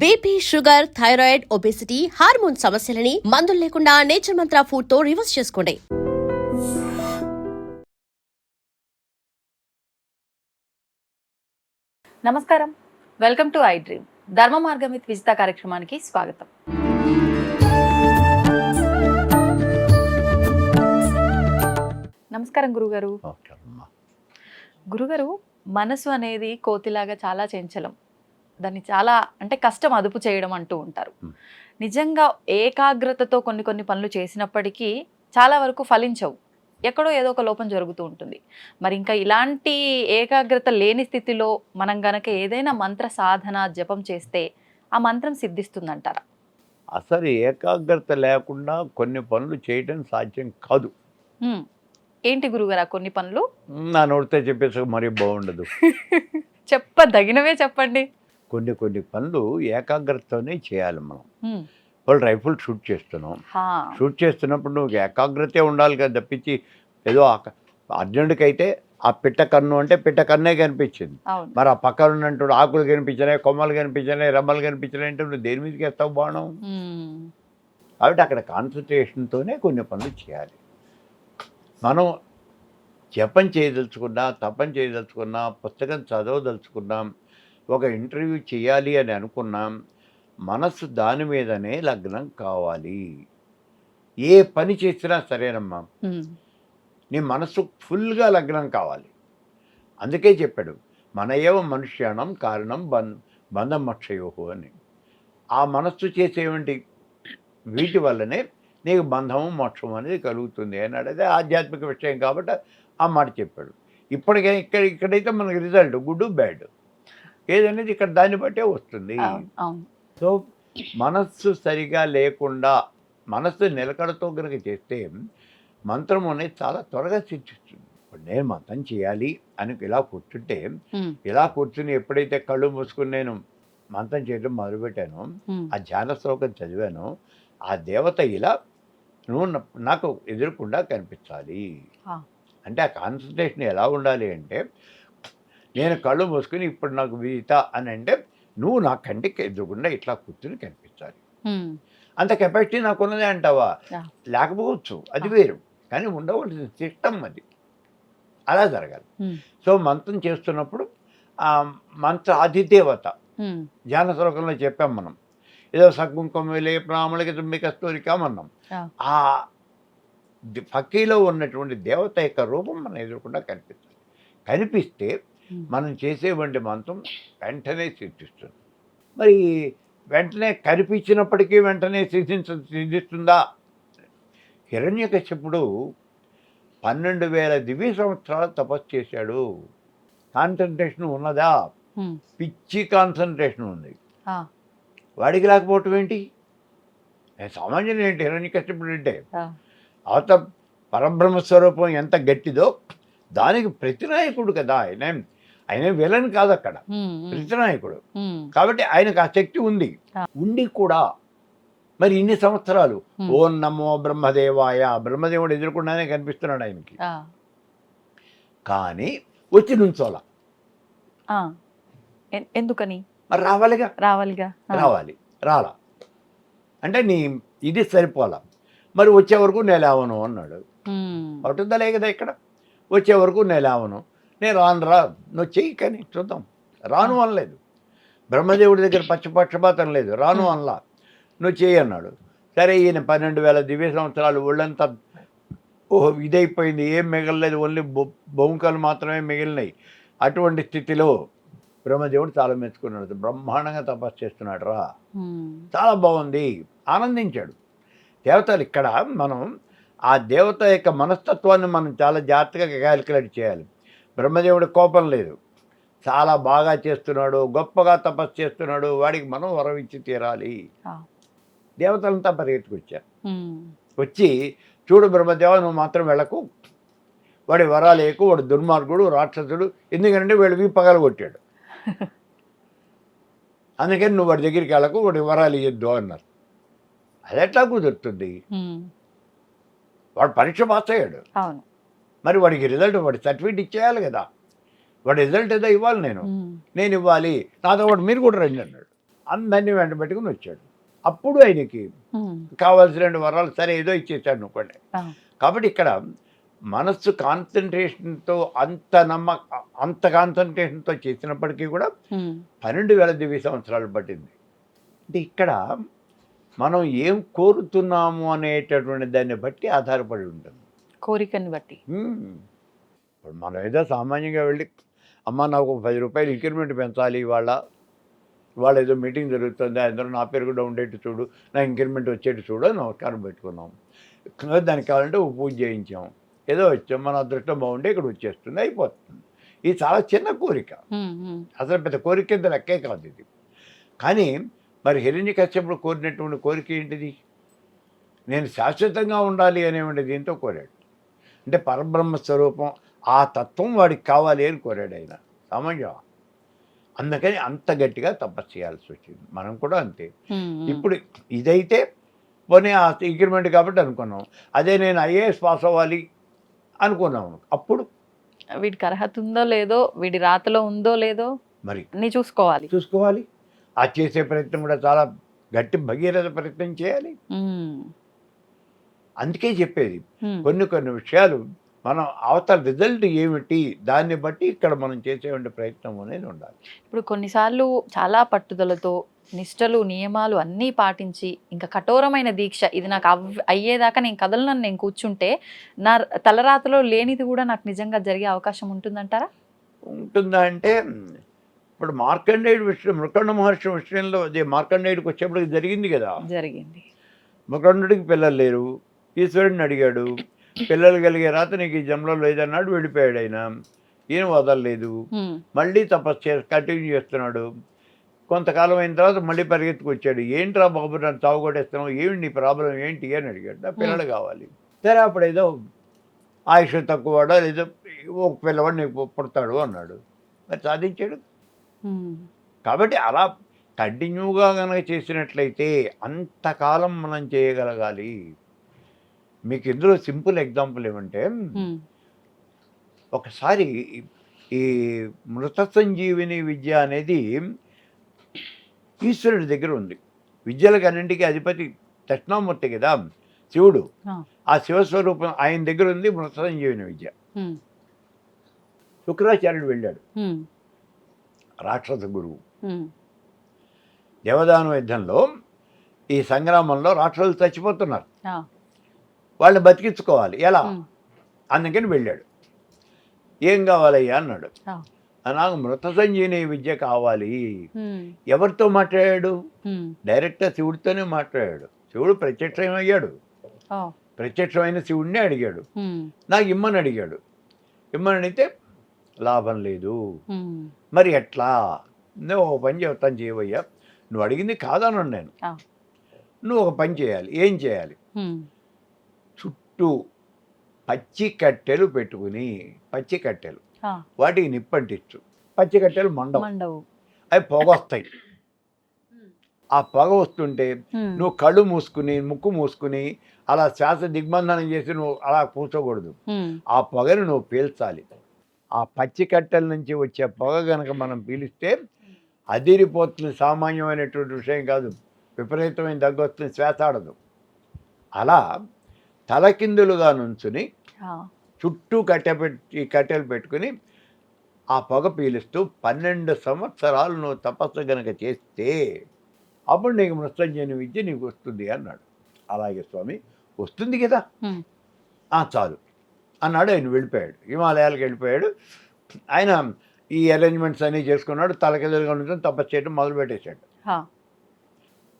BP, sugar, thyroid, obesity, hormone సమస్యలని మందులు లేకుండా నేచర్ మంత్ర ఫుడ్ తో రివర్స్ చేసుకోండి. నమస్కారం, వెల్కమ్ టు ఐ డ్రీమ్. ధర్మ మార్గం విత్ విజిత కార్యక్రమానికి స్వాగతం. నమస్కారం గురుగారు. గురుగారు, మనసు అనేది కోతిలాగా చాలా చంచలం. దాన్ని చాలా కష్టం అదుపు చేయడం అంటూ ఉంటారు. నిజంగా ఏకాగ్రతతో కొన్ని పనులు చేసినప్పటికీ చాలా వరకు ఫలించవు. ఎక్కడో ఏదో ఒక లోపం జరుగుతూ ఉంటుంది. మరి ఇంకా ఇలాంటి ఏకాగ్రత లేని స్థితిలో మనం గనక ఏదైనా మంత్ర సాధన జపం చేస్తే ఆ మంత్రం సిద్ధిస్తుందంటారా? అసలు ఏకాగ్రత లేకుండా కొన్ని పనులు చేయడం సాధ్యం కాదు. ఏంటి గురుగారు కొన్ని పనులు? నా నోటితో చెప్పేసి మరీ బాగుండదు. చెప్పదగినవే చెప్పండి. కొన్ని పనులు ఏకాగ్రతతోనే చేయాలి. మనం వాళ్ళు రైఫిల్ షూట్ చేస్తున్నాం. షూట్ చేస్తున్నప్పుడు నువ్వు ఏకాగ్రతే ఉండాలి కదా, తప్పించి ఏదో అర్జునుడికి అయితే ఆ పిట్ట కన్ను అంటే పిట్ట కన్నే కనిపించింది. మరి ఆ పక్కన ఉన్నట్టు ఆకులు కనిపించినాయి, కొమ్మలు కనిపించినాయి, రెమ్మలు కనిపించినాయి అంటే నువ్వు దేని మీదకి వేస్తావు బాణం? కాబట్టి అక్కడ కాన్సన్ట్రేషన్తోనే కొన్ని పనులు చేయాలి. మనం జపం చేయదలుచుకున్నా, తపం చేయదలుచుకున్నా, పుస్తకం చదవదలుచుకున్నాం, ఒక ఇంటర్వ్యూ చేయాలి అని అనుకున్నాం, మనసు దాని మీదనే లగ్నం కావాలి. ఏ పని చేసినా సరేనమ్మా, నీ మనసు ఫుల్గా లగ్నం కావాలి. అందుకే చెప్పాడు, మన ఏవ మనుష్యాణం కారణం బంధమక్షయోహు అని. ఆ మనస్సు చేసేవంటి వీటి వల్లనే నీకు బంధము మోక్షం అనేది కలుగుతుంది అన్నాడు. అదే ఆధ్యాత్మిక విషయం కాబట్టి ఆ మాట చెప్పాడు. ఇప్పటికే ఇక్కడైతే మనకి రిజల్ట్ గుడ్ బ్యాడ్ ఏదనేది ఇక్కడ దాన్ని బట్టే వస్తుంది. సో మనస్సు సరిగా లేకుండా మనస్సు నిలకడతో కనుక చేస్తే మంత్రం అనేది చాలా త్వరగా సిద్ధిస్తుంది. ఇప్పుడు నేను మంత్రం చేయాలి అని ఇలా కూర్చుంటే, ఇలా కూర్చుని ఎప్పుడైతే కళ్ళు మూసుకుని నేను మంత్రం చేయడం మొదలుపెట్టాను, ఆ ధ్యాన శ్లోకం చదివాను, ఆ దేవత ఇలా నువ్వు నాకు ఎదురకుండా కనిపించాలి అంటే ఆ కాన్సన్ట్రేషన్ ఎలా ఉండాలి అంటే, నేను కళ్ళు మూసుకుని ఇప్పుడు నాకు విజిత అని అంటే నువ్వు నా కంటికి ఎదురుకుండా ఇట్లా కూర్చుని కనిపించాలి. అంత కెపాసిటీ నాకున్నదే అంటావా? లేకపోవచ్చు, అది వేరు, కానీ ఉండవలసిన సిస్టమ్ అది అలా జరగాలి. సో మంత్రం చేస్తున్నప్పుడు ఆ మంత్ర అధిదేవత ధ్యాన శ్లోకంలో చెప్పాం మనం, ఏదో సకుంకుమలే బ్రాహ్మణులకి తుమ్మిక స్తోరికామన్నాం. ఆ భక్తిలో ఉన్నటువంటి దేవత యొక్క రూపం మనం ఎదురకుండా కనిపించాలి. కనిపిస్తే మనం చేసేటువంటి మంత్రం వెంటనే సిద్ధిస్తుంది. మరి వెంటనే కనిపించినప్పటికీ వెంటనే సిద్ధిస్తుందా? హిరణ్యకశ్యపుడు 12,000 దివ్య సంవత్సరాలు తపస్సు చేశాడు. కాన్సన్ట్రేషన్ ఉన్నదా? పిచ్చి కాన్సన్ట్రేషన్ ఉంది. వాడికి లేకపోవటం ఏంటి? సామాన్యుడు ఏంటి హిరణ్యకశ్యపుడు అంటే? అవత పరబ్రహ్మస్వరూపం ఎంత గట్టిదో దానికి ప్రతినాయకుడు కదా ఆయన. ఆయన విలన్ కాదు, అక్కడ ప్రతినాయకుడు. కాబట్టి ఆయనకు ఆ శక్తి ఉంది. ఉండి కూడా మరి ఇన్ని సంవత్సరాలు ఓం నమో బ్రహ్మదేవాయ, బ్రహ్మదేవుడు ఎదుర్కొండానే కనిపిస్తున్నాడు ఆయనకి. కానీ వచ్చి నుంచోలా. ఎందుకని? మరి రావాలి రాలా అంటే నీ ఇది సరిపోలా. మరి వచ్చే వరకు నేలేవను అన్నాడు. అవుతుందా కదా? ఇక్కడ వచ్చే వరకు నేలేవను, నేను రాను రా, నువ్వు చెయ్యి, కానీ చూద్దాం. రాను అనలేదు. బ్రహ్మదేవుడి దగ్గర పక్షపాతం లేదు, రాను అనలా, నువ్వు చెయ్యి అన్నాడు. సరే, ఈయన 12,000 దివ్య సంవత్సరాలు ఒళ్ళంతా ఇదైపోయింది, ఏం మిగలలేదు, ఓన్లీ బొంకలు మాత్రమే మిగిలినాయి. అటువంటి స్థితిలో బ్రహ్మదేవుడు చాలా మెచ్చుకున్నాడు. బ్రహ్మాండంగా తపస్సు చేస్తున్నాడు రా, చాలా బాగుంది, ఆనందించాడు. దేవతలు ఇక్కడ మనం ఆ దేవత యొక్క మనస్తత్వాన్ని మనం చాలా జాగ్రత్తగా క్యాలిక్యులేట్ చేయాలి. బ్రహ్మదేవుడి కోపం లేదు, చాలా బాగా చేస్తున్నాడు, గొప్పగా తపస్సు చేస్తున్నాడు, వాడికి మనం వరం ఇచ్చి తీరాలి. దేవతలంతా పరిగెత్తుకొచ్చారు. వచ్చి చూడు బ్రహ్మదేవ, నువ్వు మాత్రం వెళ్ళకు, వాడి వరాలు ఎక్కువ, వాడు దుర్మార్గుడు, రాక్షసుడు, ఎందుకంటే వీడు పగలగొట్టాడు, అందుకని నువ్వు వాడి దగ్గరికి వెళ్ళకు, వాడి వరాలు ఇయ్యొద్దు అన్నారు. అది ఎట్లా కుదురుతుంది? వాడు పరీక్ష పాస్ అయ్యాడు, మరి వాడికి రిజల్ట్, వాడి సర్టిఫికేట్ ఇచ్చేయాలి కదా. వాడి రిజల్ట్ ఏదో ఇవ్వాలి, నేను ఇవ్వాలి, నాతో పాటు మీరు కూడా రండి అన్నాడు. అందరినీ వెంట పెట్టుకుని వచ్చాడు. అప్పుడు ఆయనకి కావాల్సిన వరాలు సరే ఏదో ఇచ్చేసాడు అనుకోండి. కాబట్టి ఇక్కడ మనస్సు కాన్సన్ట్రేషన్తో అంత కాన్సన్ట్రేషన్తో చేసినప్పటికీ కూడా 12,000 దివ్య సంవత్సరాలు పట్టింది. అంటే ఇక్కడ మనం ఏం కోరుతున్నాము అనేటటువంటి దాన్ని బట్టి ఆధారపడి ఉంటుంది, కోరికని బట్టి. ఇప్పుడు మనం ఏదో సామాన్యంగా వెళ్ళి అమ్మ నాకు 10 రూపాయలు ఇంక్రిమెంట్ పెంచాలి, ఇవాళ ఏదో మీటింగ్ జరుగుతుంది, అందరూ నా పేరు కూడా ఉండేట్టు చూడు, నా ఇంక్రిమెంట్ వచ్చేట్టు చూడు అని నమస్కారం పెట్టుకున్నాం. దానికి కావాలంటే ఓ పూజ చేయించాం, ఏదో వచ్చాం, మన అదృష్టం బాగుంటే ఇక్కడ వచ్చేస్తుంది, అయిపోతుంది. ఇది చాలా చిన్న కోరిక, అసలు పెద్ద కోరిక కింద లెక్కే కాదు ఇది. కానీ మరి హిరణ్యకశ్యపుడు కోరినటువంటి కోరిక ఏంటిది? నేను శాశ్వతంగా ఉండాలి అనేటువంటి దీంతో కోరాడు. అంటే పరబ్రహ్మ స్వరూపం, ఆ తత్వం వాడికి కావాలి అని కోరాడు ఆయన. సామాన్యం. అందుకని అంత గట్టిగా తపస్సు చేయాల్సి వచ్చింది. మనం కూడా అంతే. ఇప్పుడు ఇదైతే పోనీ ఆ ఇంక్రిమెంట్ కాబట్టి అనుకున్నాం, అదే నేను ఐఏఎస్ పాస్ అవ్వాలి అనుకున్నాము, అప్పుడు వీడికి అర్హత ఉందో లేదో, వీడి రాతలో ఉందో లేదో మరి నీ చూసుకోవాలి. ఆ చేసే ప్రయత్నం కూడా చాలా గట్టి భగీరథ ప్రయత్నం చేయాలి. అందుకే చెప్పేది కొన్ని విషయాలు మనం అవతల రిజల్ట్ ఏమిటి దాన్ని బట్టి ఇక్కడ మనం చేసేటువంటి ప్రయత్నం అనేది ఉండాలి. ఇప్పుడు కొన్నిసార్లు చాలా పట్టుదలతో నిష్టలు నియమాలు అన్నీ పాటించి ఇంకా కఠోరమైన దీక్ష, ఇది నాకు అయ్యేదాకా నేను కదలనని నేను కూర్చుంటే నా తలరాతలో లేనిది కూడా నాకు నిజంగా జరిగే అవకాశం ఉంటుందంటారా? ఉంటుందా అంటే ఇప్పుడు మార్కండేయుడు విషయం, మృకండ మహర్షి విషయంలో అదే మార్కండేయుడికి వచ్చేప్పటికి జరిగింది కదా. జరిగింది. మృకండుడికి పిల్లలు లేరు, ఈశ్వరుడిని అడిగాడు, పిల్లలు కలిగే రాత నీకు ఈ జన్మలో లేదన్నాడు, వెళ్ళిపోయాడు. ఈయన వదలలేదు, మళ్ళీ తపస్సు కంటిన్యూ చేస్తున్నాడు. కొంతకాలం అయిన తర్వాత మళ్ళీ పరిగెత్తుకొచ్చాడు, ఏంట్రా బాబు నన్ను తాగుకొట్టేస్తున్నావు, ఏమి నీ ప్రాబ్లం ఏంటి అని అడిగాడు. నా పిల్లలు కావాలి. సరే అప్పుడు ఏదో ఆయుష్ తక్కువడా ఏదో ఒక పిల్లవాడు నీకు పుడతాడు అన్నాడు, మరి సాధించాడు. కాబట్టి అలా కంటిన్యూగా కనుక చేసినట్లయితే అంతకాలం మనం చేయగలగాలి. మీకు ఇందులో సింపుల్ ఎగ్జాంపుల్ ఏమంటే, ఒకసారి ఈ మృత సంజీవిని విద్య అనేది ఈశ్వరుడి దగ్గర ఉంది. విద్యలకు అన్నింటికీ అధిపతి దక్షిణామూర్తి కదా శివుడు, ఆ శివస్వరూపం ఆయన దగ్గర ఉంది మృత సంజీవిని విద్య. శుక్రాచార్యుడు వెళ్ళాడు, రాక్షస గురువు. దేవదాన యుద్ధంలో ఈ సంగ్రామంలో రాక్షసులు చచ్చిపోతున్నారు, వాళ్ళని బతికించుకోవాలి ఎలా, అందుకని వెళ్ళాడు. ఏం కావాలయ్యా అన్నాడు. నాకు మృత సంజీవిని విద్య కావాలి. ఎవరితో మాట్లాడాడు? డైరెక్ట్గా శివుడితోనే మాట్లాడాడు. శివుడు ప్రత్యక్షమయ్యాడు, ప్రత్యక్షమైన శివుడిని అడిగాడు, నాకు ఇమ్మని అడిగాడు. ఇమ్మని అడిగితే లాభం లేదు. మరి ఎట్లా? నువ్వు ఒక పని చెప్తాను చేయవయ్యా, నువ్వు అడిగింది కాదన్నాను నేను. నువ్వు ఒక పని చేయాలి. ఏం చేయాలి? చుట్టూ పచ్చి కట్టెలు పెట్టుకుని, పచ్చి కట్టెలు వాటికి నిప్పంటించు. పచ్చి కట్టెలు మండవు, అవి పొగ వస్తాయి. ఆ పొగ వస్తుంటే నువ్వు కళ్ళు మూసుకుని ముక్కు మూసుకుని అలా శ్వాస దిగ్బంధనం చేసి నువ్వు అలా కూర్చోకూడదు. ఆ పొగను నువ్వు పీల్చాలి. ఆ పచ్చి కట్టెల నుంచి వచ్చే పొగ కనుక మనం పీలిస్తే అదిరిపోతుంది. సామాన్యమైనటువంటి విషయం కాదు, విపరీతమైన దగ్గు వస్తుంది, శ్వాస ఆడదు. అలా తలకిందులుగా నుంచుని చుట్టూ కట్టెలు పెట్టుకుని ఆ పొగ పీలుస్తూ 12 సంవత్సరాలు నువ్వు తపస్సు కనుక చేస్తే అప్పుడు నీకు మృత్యుంజయ విద్య నీకు వస్తుంది అన్నాడు. అలాగే స్వామి వస్తుంది కదా, చాలు అన్నాడు. ఆయన వెళ్ళిపోయాడు, హిమాలయాలకు వెళ్ళిపోయాడు. ఆయన ఈ అరేంజ్మెంట్స్ అన్నీ చేసుకున్నాడు, తలకిందులుగా నుంచి తపస్సు చేయడం మొదలుపెట్టేశాడు.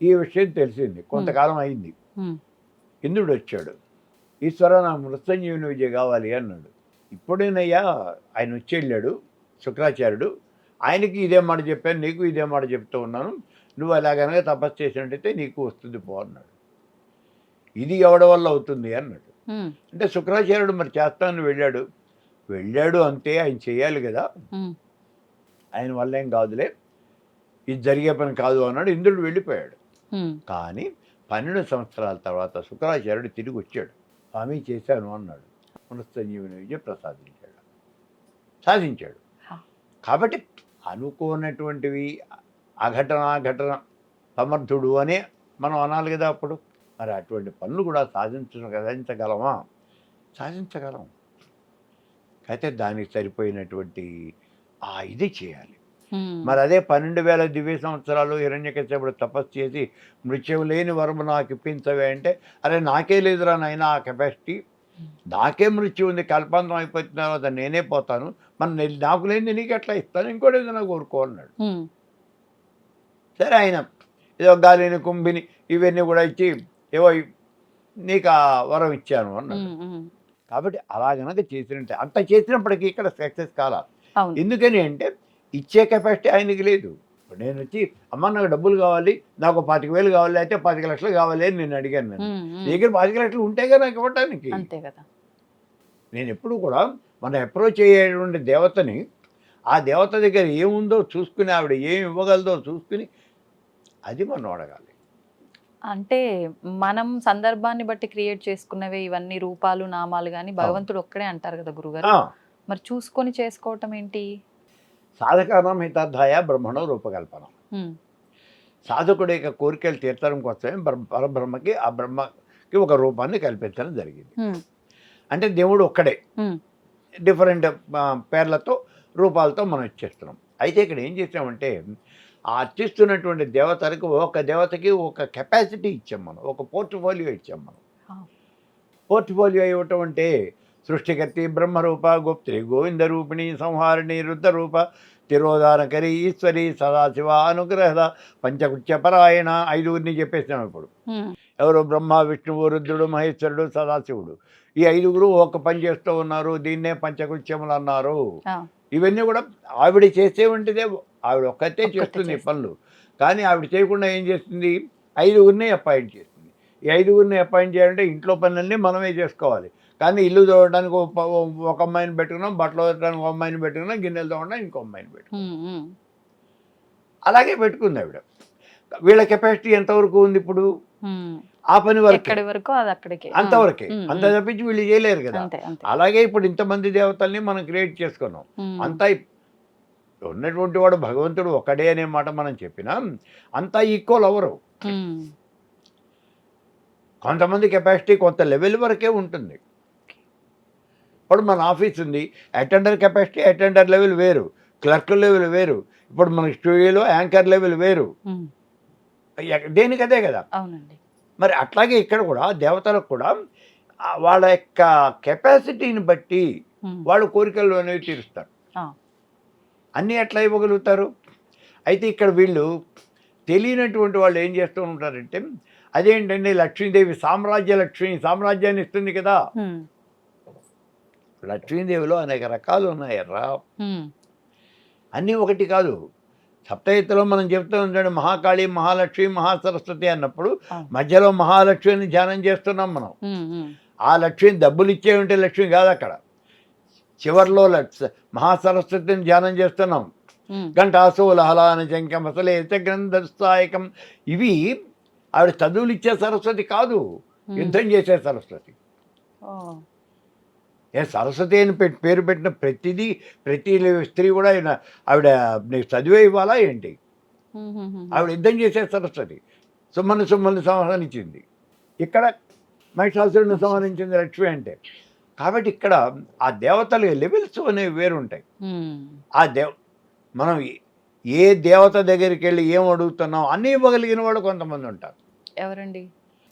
ఈ విషయం తెలిసింది, కొంతకాలం అయింది. ఇంద్రుడు వచ్చాడు, ఈశ్వర నాకు మృత్యుంజయుని విద్య కావాలి అన్నాడు. ఇప్పుడేనయ్యా ఆయన వచ్చి వెళ్ళాడు శుక్రాచార్యుడు, ఆయనకి ఇదే మాట చెప్పాను, నీకు ఇదే మాట చెప్తూ ఉన్నాను, నువ్వు అలా కనుక తపస్సు చేసినట్టయితే నీకు వస్తుంది పో అన్నాడు. ఇది ఎవడి వల్ల అవుతుంది అన్నాడు. అంటే శుక్రాచార్యుడు మరి చేస్తానని వెళ్ళాడు అంతే, ఆయన చేయాలి కదా, ఆయన వల్ల ఏం కాదులే, ఇది జరిగే పని కాదు అన్నాడు. ఇంద్రుడు వెళ్ళిపోయాడు. కానీ 12 సంవత్సరాల తర్వాత శుక్రాచార్యుడు తిరిగి వచ్చాడు. స్వామి చేశాను అన్నాడు. మృత్యుంజయుని విద్య సాధించాడు. కాబట్టి అనుకోనటువంటివి, అఘటన సమర్థుడు అని మనం అనాలి కదా అప్పుడు. మరి అటువంటి పనులు కూడా సాధించగలమా? సాధించగలం. అయితే దానికి సరిపోయినటువంటి ఇది చేయాలి. మరి అదే 12,000 దివ్య సంవత్సరాలు హిరణ్యకశ్యపుడు తపస్సు చేసి మృత్యువు లేని వరము నాకు ఇప్పించవే అంటే, అరే నాకే లేదురా నాయన ఆ కెపాసిటీ, నాకే మృత్యు ఉంది, కల్పాంతం అయిపోయిన తర్వాత నేనే పోతాను, మరి నాకు లేని నీకు ఎట్లా ఇస్తాను, ఇంకోటి ఏదైనా కోరుకో అన్నాడు. సరే ఆయన ఏదో గాలిని కుంభిని ఇవన్నీ కూడా ఇచ్చి ఏవో నీకు ఆ వరం ఇచ్చాను అన్నాడు. కాబట్టి అలా గనక చేసినట్టే అంత చేసినప్పటికీ ఇక్కడ సక్సెస్ కాల. ఎందుకని అంటే ఇచ్చే కెపాసిటీ ఆయనకి లేదు. ఇప్పుడు నేను వచ్చి అమ్మ నాకు డబ్బులు కావాలి, నాకు 25,000 కావాలి, అయితే 10 లక్షలు కావాలి అని నేను అడిగాను. నేను దగ్గర 10 లక్షలు ఉంటేగా నాకు ఇవ్వటానికి. అంతే కదా. నేను ఎప్పుడు కూడా మనం అప్రోచ్ అయ్యేటువంటి దేవతని, ఆ దేవత దగ్గర ఏముందో చూసుకుని, ఆవిడ ఏమి ఇవ్వగలదో చూసుకుని అది మనం అడగాలి. అంటే మనం సందర్భాన్ని బట్టి క్రియేట్ చేసుకున్నవే ఇవన్నీ రూపాలు నామాలు కానీ భగవంతుడు ఒక్కడే అంటారు కదా గురుగారు. మరి చూసుకొని చేసుకోవటం ఏంటి? సాధకానం హితార్థాయ బ్రహ్మణో రూపకల్పన. సాధకుడి యొక్క కోరికలు తీర్చడం కోసమే పరబ్రహ్మకి ఆ బ్రహ్మకి ఒక రూపాన్ని కల్పించడం జరిగింది. అంటే దేవుడు ఒక్కడే, డిఫరెంట్ పేర్లతో రూపాలతో మనం ఇచ్చేస్తున్నాం. అయితే ఇక్కడ ఏం చేసామంటే ఆ అర్చిస్తున్నటువంటి దేవతలకు ఒక దేవతకి ఒక కెపాసిటీ ఇచ్చాం మనం, ఒక పోర్ట్ఫోలియో ఇచ్చాం మనం. పోర్ట్ఫోలియో ఇవ్వటం అంటే సృష్టికర్తి బ్రహ్మరూప, గుప్త్రి గోవింద రూపిణి, సంహారిణి రుద్రరూప, తిరోధానకరి ఈశ్వరి, సదాశివ అనుగ్రహ, పంచకృత్యపరాయణ, 5గురిని చెప్పేసినాం. ఇప్పుడు ఎవరు? బ్రహ్మ, విష్ణువు, రుద్రుడు, మహేశ్వరుడు, సదాశివుడు. ఈ 5గురు ఒక పని చేస్తూ ఉన్నారు, దీన్నే పంచకృత్యములు అన్నారు. ఇవన్నీ కూడా ఆవిడ చేసేవంటిదే, ఆవిడ ఒక్కతే చేస్తుంది పనులు. కానీ ఆవిడ చేయకుండా ఏం చేస్తుంది? 5గురిని అపాయింట్ చేస్తుంది. ఈ 5గురిని అపాయింట్ చేయాలంటే ఇంట్లో పనులన్నీ మనమే చేసుకోవాలి. కానీ ఇల్లు తోడడానికి ఒక అమ్మాయిని పెట్టుకున్నాం, బట్టలు తోడడానికి ఒక అమ్మాయిని పెట్టుకున్నాం, గిన్నెలు తోడడానికి ఇంకో అమ్మాయిని పెట్టుకున్నాం. అలాగే పెట్టుకుంది ఆవిడ. వీళ్ళ కెపాసిటీ ఎంతవరకు ఉంది ఇప్పుడు? ఆ పని వరకు అంతవరకే, అంత తప్పించి వీళ్ళు చేయలేరు కదా. అలాగే ఇప్పుడు ఇంతమంది దేవతల్ని మనం క్రియేట్ చేసుకున్నాం. అంతా ఉన్నటువంటి వాడు భగవంతుడు ఒకడే అనే మాట మనం చెప్పినా అంతా ఈక్వల్ అవరు. కొంతమంది కెపాసిటీ కొంత లెవెల్ వరకే ఉంటుంది. ఇప్పుడు మన ఆఫీస్ ఉంది, అటెండర్ కెపాసిటీ, అటెండర్ లెవెల్ వేరు, క్లర్క్ లెవెల్ వేరు. ఇప్పుడు మన స్టూడియోలో యాంకర్ లెవెల్ వేరు. దేనికి అదే కదా. మరి అట్లాగే ఇక్కడ కూడా దేవతలకు కూడా వాళ్ళ యొక్క కెపాసిటీని బట్టి వాళ్ళు కోరికలు అనేవి తీరుస్తారు. అన్నీ ఎట్లా ఇవ్వగలుగుతారు? అయితే ఇక్కడ వీళ్ళు తెలియనటువంటి వాళ్ళు ఏం చేస్తూ ఉంటారంటే, అదేంటండి లక్ష్మీదేవి సామ్రాజ్యాన్ని ఇస్తుంది కదా. లక్ష్మీదేవిలో అనేక రకాలు ఉన్నాయర్రా, అన్నీ ఒకటి కాదు. సప్తహితలో మనం చెప్తూ ఉంటాడు మహాకాళి, మహాలక్ష్మి, మహాసరస్వతి అన్నప్పుడు మధ్యలో మహాలక్ష్మిని ధ్యానం చేస్తున్నాం మనం. ఆ లక్ష్మిని డబ్బులు ఇచ్చే ఉంటే లక్ష్మి కాదు అక్కడ. చివరిలో మహాసరస్వతిని ధ్యానం చేస్తున్నాం. గంటాసో లహలాన శంఖం అసలే గ్రంథస్థాయకం. ఇవి ఆవిడ చదువులు ఇచ్చే సరస్వతి కాదు, యుద్ధం చేసే సరస్వతి. సరస్వతి అని పేరు పెట్టిన ప్రతి స్త్రీ కూడా ఆవిడ నీకు చదివే ఇవ్వాలా ఏంటి? ఆవిడ యుద్ధం చేసే సరస్వతి. సుమ్మని సంహరించింది. ఇక్కడ మహిషాసురుని సంహరించింది లక్ష్మి అంటే. కాబట్టి ఇక్కడ ఆ దేవతల లెవెల్స్ అనేవి వేరుంటాయి. మనం ఏ దేవత దగ్గరికి వెళ్ళి ఏం అడుగుతున్నాం అన్నీ ఇవ్వగలిగిన వాళ్ళు కొంతమంది ఉంటారు. ఎవరండి?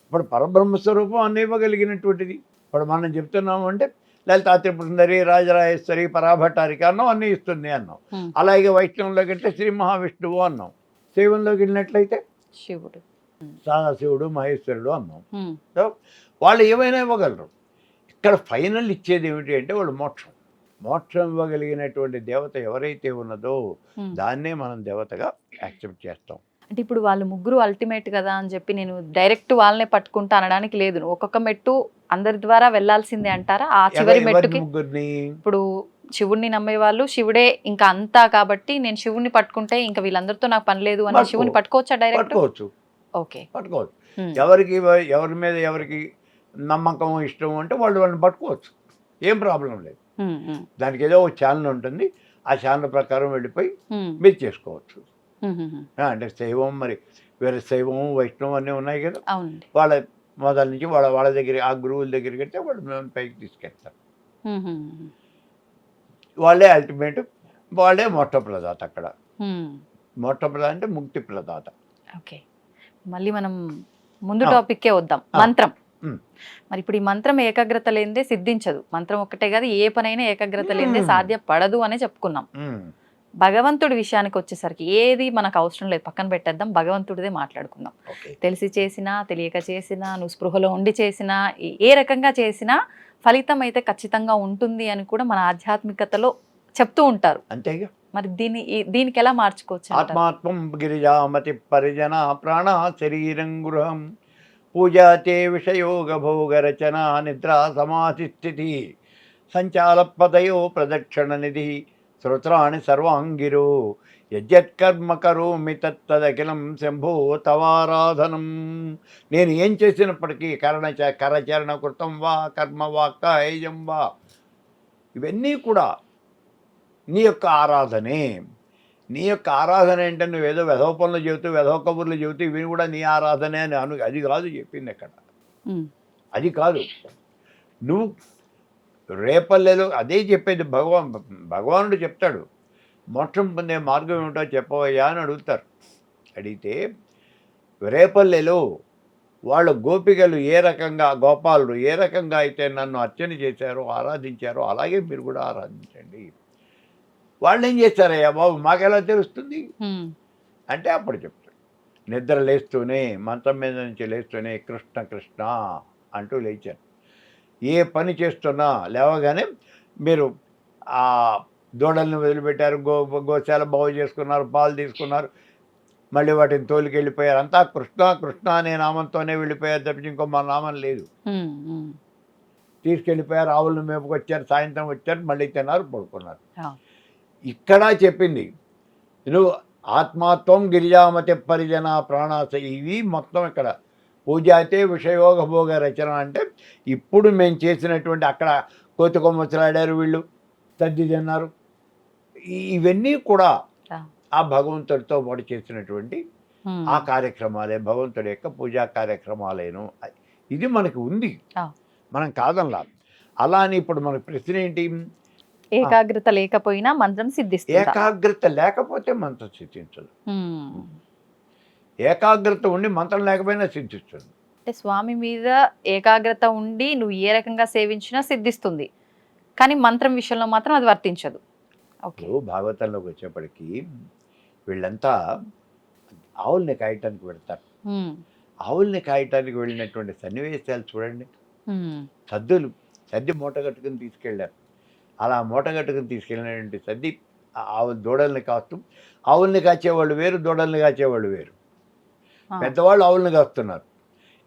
ఇప్పుడు పరబ్రహ్మస్వరూపం అన్నీ ఇవ్వగలిగినటువంటిది. ఇప్పుడు మనం చెప్తున్నాము అంటే లలితా త్రిపుర రాజరాజేశ్వరి, పరాభట్టారిక అన్నాం, అన్నీ ఇస్తుంది అన్నాం. అలాగే వైష్ణవంలోకి వెళ్తే శ్రీ మహావిష్ణువు అన్నాం. శైవంలోకి వెళ్ళినట్లయితే శివుడు, సదాశివుడు, మహేశ్వరుడు అన్నాం. సో వాళ్ళు ఏమైనా ఇవ్వగలరు. ఇక్కడ ఫైనల్ ఇచ్చేది ఏమిటి అంటే వాళ్ళు మోక్షం ఇవ్వగలిగినటువంటి దేవత ఎవరైతే ఉన్నదో దాన్నే మనం దేవతగా యాక్సెప్ట్ చేస్తాం. అంటే ఇప్పుడు వాళ్ళు ముగ్గురు అల్టిమేట్ కదా అని చెప్పి నేను డైరెక్ట్ వాళ్ళనే పట్టుకుంటా అనడానికి లేదు. ఒక్కొక్క మెట్టు అందరి ద్వారా వెళ్లాల్సిందే అంటారా? ఆ చివరి మెట్టుకి ఇప్పుడు శివుడిని నమ్మే వాళ్ళు శివుడే ఇంకా అంతా కాబట్టి నేను శివుడిని పట్టుకుంటే ఇంకా వీళ్ళందరితో నాకు పని లేదు అని శివుని పట్టుకోవచ్చా? డైరెక్ట్ ఓకే, పట్టుకోవచ్చు. ఎవరి మీద ఎవరికి నమ్మకం ఇష్టం అంటే వాళ్ళని పట్టుకోవచ్చు, ఏం ప్రాబ్లం లేదు. దానికి ఏదో ఒక ఛానల్ ఉంటుంది, ఆ ఛానల్ ప్రకారం వెళ్ళిపోయి మీరు చేసుకోవచ్చు. అంటే శైవం మరి వేరే శైవం వైష్ణవం అన్నీ ఉన్నాయి కదా, అవునండి. వాళ్ళ మొదల నుంచి వాళ్ళ దగ్గర ఆ గురువుల దగ్గరికి వెళ్తే వాళ్ళు మేము పైకి తీసుకెళ్తారు. వాళ్ళే అల్టిమేట్, వాళ్ళే మొట్టప్రదాత అక్కడ. మొట్టప్రదాత అంటే ముక్తి ప్రదాత. ఓకే, మళ్ళీ మనం ముందు ఆ. టాపిక్కే వద్దాం. ఆ. మంత్రం. ఉమ్. మరి ఇప్పుడు ఈ మంత్రం ఏకాగ్రత లేనిదే సిద్ధించదు. మంత్రం ఒక్కటే కాదు, ఏ పనైనా ఏకాగ్రత లేనిదే మ్మ్. సాధ్యపడదు అనే చెప్పుకున్నాం. ఉమ్. భగవంతుడి విషయానికి వచ్చేసరికి ఏది మనకు అవసరం లేదు, పక్కన పెట్టేద్దాం, భగవంతుడిదే మాట్లాడుకుందాం. ఓకే. తెలిసి చేసినా తెలియక చేసినా నువ్వు స్పృహలో ఉండి చేసినా ఏ రకంగా చేసినా ఫలితం అయితే ఖచ్చితంగా ఉంటుంది అని కూడా మన ఆధ్యాత్మికతలో చెప్తూ ఉంటారు. అంతేగా. మరి దీనికి ఎలా మార్చుకోవచ్చు అంటారు? ఆత్మాత్మం గిరిజామతి పరిజన ప్రాణ శరీరం గృహం పూజాతే విషయోగ భోగ రచన నిద్ర సమాధి స్థితి సంచాలపదయో ప్రదక్షిణ నిధి శ్రోత్రాణి సర్వాంగిరో యజ్జత్కర్మ కరోమి తత్తదఖిలం శంభో తవారాధనం. నేను ఏం చేసినప్పటికీ కరచరణ కృతం వా కర్మ వా కాయం వా, ఇవన్నీ కూడా నీ యొక్క ఆరాధనే. నీ యొక్క ఆరాధన ఏంటంటే నువ్వేదో వెధవ పనులు చెబుతూ వెధవ కబుర్లు చెబుతూ ఇవి కూడా నీ ఆరాధనే అని అది కాదు చెప్పింది అక్కడ. అది కాదు. నువ్వు రేపల్లెలో అదే చెప్పేది. భగవానుడు చెప్తాడు, మోక్షం పొందే మార్గం ఏమిటో చెప్పవయ్యా అని అడుగుతారు. అడిగితే రేపల్లెలో వాళ్ళ గోపికలు ఏ రకంగా, గోపాలుడు ఏ రకంగా అయితే నన్ను అర్చన చేశారో ఆరాధించారో అలాగే మీరు కూడా ఆరాధించండి. వాళ్ళు ఏం చేస్తారయ్యా బాబు మాకెలా తెలుస్తుంది అంటే అప్పుడు చెప్తాడు, నిద్ర లేస్తూనే మంచం మీద నుంచి లేస్తూనే కృష్ణ కృష్ణ అంటూ లేచారు. ఏ పని చేస్తున్నా లేవగానే మీరు ఆ దూడల్ని వదిలిపెట్టారు, గోశాల బాగు చేసుకున్నారు, పాలు తీసుకున్నారు, మళ్ళీ వాటిని తోలికెళ్ళిపోయారు, అంతా కృష్ణ కృష్ణ అనే నామంతోనే వెళ్ళిపోయారు తప్పించి ఇంకో మా నామం లేదు. తీసుకెళ్ళిపోయారు, ఆవులను మేపుకొచ్చారు, సాయంత్రం వచ్చారు, మళ్ళీ తిన్నారు, పడుకున్నారు. ఇక్కడ చెప్పింది నువ్వు ఆత్మాత్వం గిరిజామతి పరిజన ప్రాణాస, ఇవి మొత్తం ఇక్కడ పూజ అయితే విషయోగ భోగ రచన అంటే ఇప్పుడు మేము చేసినటువంటి అక్కడ కోతి కొమ్మచ్చలాడారు, వీళ్ళు తద్ది తిన్నారు, ఇవన్నీ కూడా ఆ భగవంతుడితో పాటు చేసినటువంటి ఆ కార్యక్రమాలే, భగవంతుడి యొక్క పూజా కార్యక్రమాలేను. ఇది మనకి ఉంది, మనం కాదనలా. అలా అని ఇప్పుడు మనకి ప్రశ్న ఏంటి, ఏకాగ్రత లేకపోయినా మంత్రం సిద్ధిస్తుంది. ఏకాగ్రత లేకపోతే మంత్రం సిద్ధించదు. ఏకాగ్రత ఉండి మంత్రం లేకపోయినా సిద్ధిస్తుంది. అంటే స్వామి మీద ఏకాగ్రత ఉండి నువ్వు ఏ రకంగా సేవించినా సిద్ధిస్తుంది, కానీ మంత్రం విషయంలో మాత్రం అది వర్తించదు. ఓకే, భాగవతంలోకి వచ్చేప్పటికి వీళ్ళంతా ఆవుల్ని కాయటానికి వెళ్తారు. ఆవుల్ని కాయటానికి వెళ్ళినటువంటి సన్నివేశాలు చూడండి. సద్ది మూట కట్టుకుని తీసుకెళ్ళారు. అలా మూట కట్టుకుని తీసుకెళ్ళినటువంటి సద్ది ఆవు దూడల్ని కాస్తూ, ఆవుల్ని కాచేవాళ్ళు వేరు, దూడల్ని కాచేవాళ్ళు వేరు. పెద్దవాళ్ళు ఆవుల్ని కాస్తున్నారు.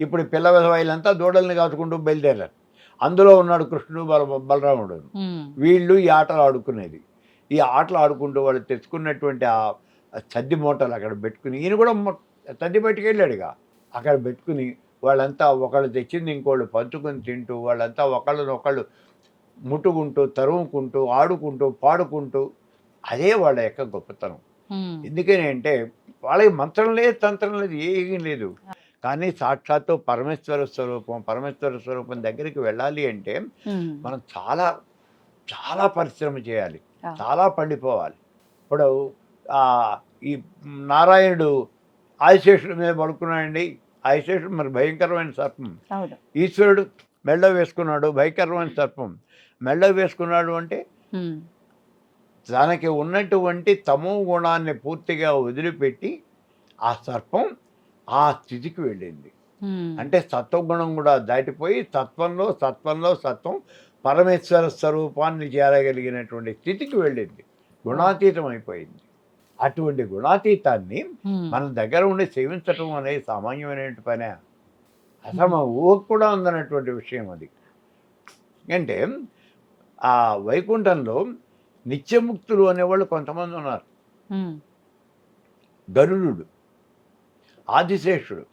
ఇప్పుడు పిల్ల విధవాయిలంతా దూడల్ని కాచుకుంటూ బయలుదేరారు. అందులో ఉన్నాడు కృష్ణుడు, బలరాముడు. వీళ్ళు ఈ ఆటలు ఆడుకునేది. ఈ ఆటలు ఆడుకుంటూ వాళ్ళు తెచ్చుకున్నటువంటి ఆ సద్ది మూటలు అక్కడ పెట్టుకుని, ఈయన కూడా సద్ది పట్టుకెళ్ళాడుగా, అక్కడ పెట్టుకుని వాళ్ళంతా ఒకళ్ళు తెచ్చింది ఇంకోళ్ళు పంచుకొని తింటూ, వాళ్ళంతా ఒకళ్ళనొకళ్ళు ముట్టుకుంటూ, తరుముకుంటూ, ఆడుకుంటూ, పాడుకుంటూ, అదే వాళ్ళ యొక్క గొప్పతనం. ఎందుకని అంటే వాళ్ళకి మంత్రం లేదు, తంత్రం లేదు, ఏమీ లేదు. కానీ సాక్షాత్తు పరమేశ్వర స్వరూపం దగ్గరికి వెళ్ళాలి అంటే మనం చాలా చాలా పరిశ్రమ చేయాలి, చాలా పండిపోవాలి. ఇప్పుడు ఈ నారాయణుడు ఆదిశేషుడి మీద పడుకున్నాడండి. ఆదిశేషుడు మరి భయంకరమైన సర్పం. ఈశ్వరుడు మెళ్ళ వేసుకున్నాడు, భయంకరమైన సర్పం. మెళ్ళ వేసుకున్నాడు అంటే తనకి ఉన్నటువంటి తమో గుణాన్ని పూర్తిగా వదిలిపెట్టి ఆ సర్పం ఆ స్థితికి వెళ్ళింది. అంటే సత్వగుణం కూడా దాటిపోయి సత్వం పరమేశ్వర స్వరూపాన్ని చేరగలిగినటువంటి స్థితికి వెళ్ళింది, గుణాతీతం అయిపోయింది. అటువంటి గుణాతీతాన్ని మన దగ్గర ఉండి సేవించటం అనేది సామాన్యమైనటువంటి పనే, అసలు మన ఊహకు కూడా ఉందన్నటువంటి విషయం అది. అంటే ఆ వైకుంఠంలో నిత్యముక్తులు అనేవాళ్ళు కొంతమంది ఉన్నారు. గరుడు, ఆదిశేషుడు,